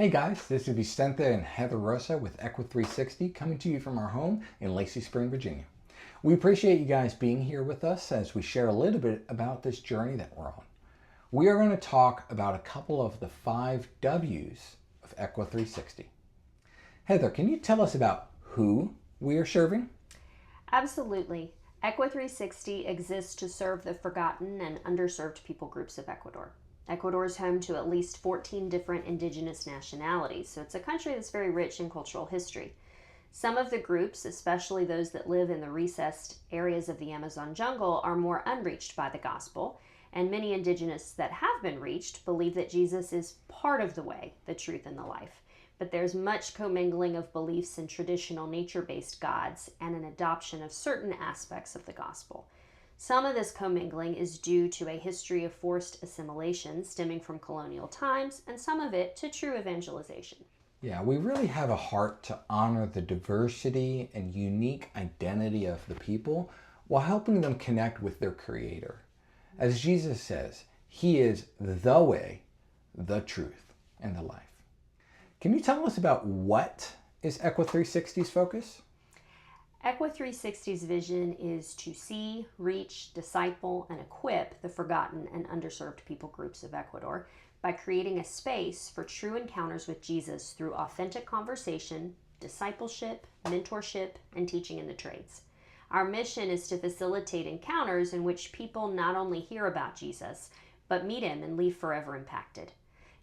Hey guys, this is Vicente and Heather Rosa with Ecua 360 coming to you from our home in Lacey Spring, Virginia. We appreciate you guys being here with us as we share a little bit about this journey that we're on. We are going to talk about a couple of the 5 W's of Ecua 360. Heather, can you tell us about who we are serving? Absolutely. Ecua 360 exists to serve the forgotten and underserved people groups of Ecuador. Ecuador is home to at least 14 different indigenous nationalities, so it's a country that's very rich in cultural history. Some of the groups, especially those that live in the recessed areas of the Amazon jungle, are more unreached by the gospel, and many indigenous that have been reached believe that Jesus is part of the way, the truth, and the life. But there's much commingling of beliefs in traditional nature-based gods and an adoption of certain aspects of the gospel. Some of this commingling is due to a history of forced assimilation stemming from colonial times, and some of it to true evangelization. Yeah, we really have a heart to honor the diversity and unique identity of the people while helping them connect with their Creator. As Jesus says, He is the way, the truth, and the life. Can you tell us about what is Ecua 360's focus? Ecua 360's vision is to see, reach, disciple, and equip the forgotten and underserved people groups of Ecuador by creating a space for true encounters with Jesus through authentic conversation, discipleship, mentorship, and teaching in the trades. Our mission is to facilitate encounters in which people not only hear about Jesus, but meet Him and leave forever impacted.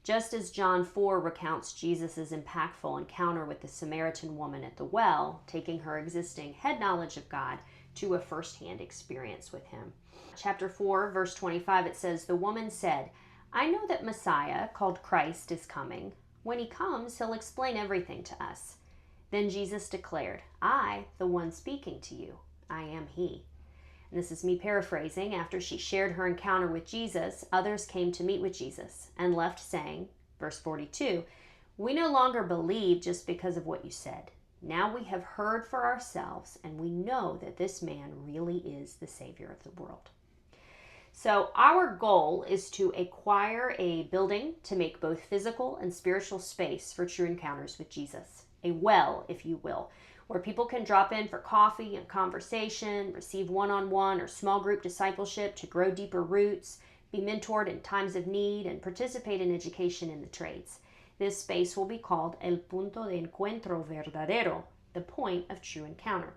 Just as John 4 recounts Jesus' impactful encounter with the Samaritan woman at the well, taking her existing head knowledge of God to a first-hand experience with Him. Chapter 4, verse 25, it says, "The woman said, 'I know that Messiah, called Christ, is coming. When He comes, He'll explain everything to us.' Then Jesus declared, 'I, the one speaking to you, I am He.'" And this is me paraphrasing. After she shared her encounter with Jesus, others came to meet with Jesus and left saying, verse 42, "We no longer believe just because of what you said. Now we have heard for ourselves, and we know that this man really is the Savior of the world." So our goal is to acquire a building to make both physical and spiritual space for true encounters with Jesus. A well, if you will, where people can drop in for coffee and conversation, receive one-on-one or small group discipleship to grow deeper roots, be mentored in times of need, and participate in education in the trades. This space will be called El Punto de Encuentro Verdadero, the point of true encounter.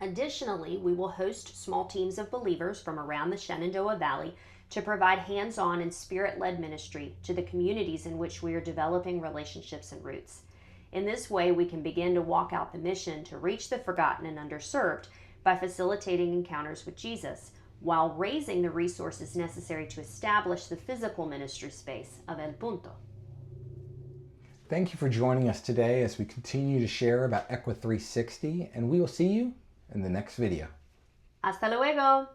Additionally, we will host small teams of believers from around the Shenandoah Valley to provide hands-on and spirit-led ministry to the communities in which we are developing relationships and roots. In this way, we can begin to walk out the mission to reach the forgotten and underserved by facilitating encounters with Jesus, while raising the resources necessary to establish the physical ministry space of El Punto. Thank you for joining us today as we continue to share about Ecua 360, and we will see you in the next video. Hasta luego!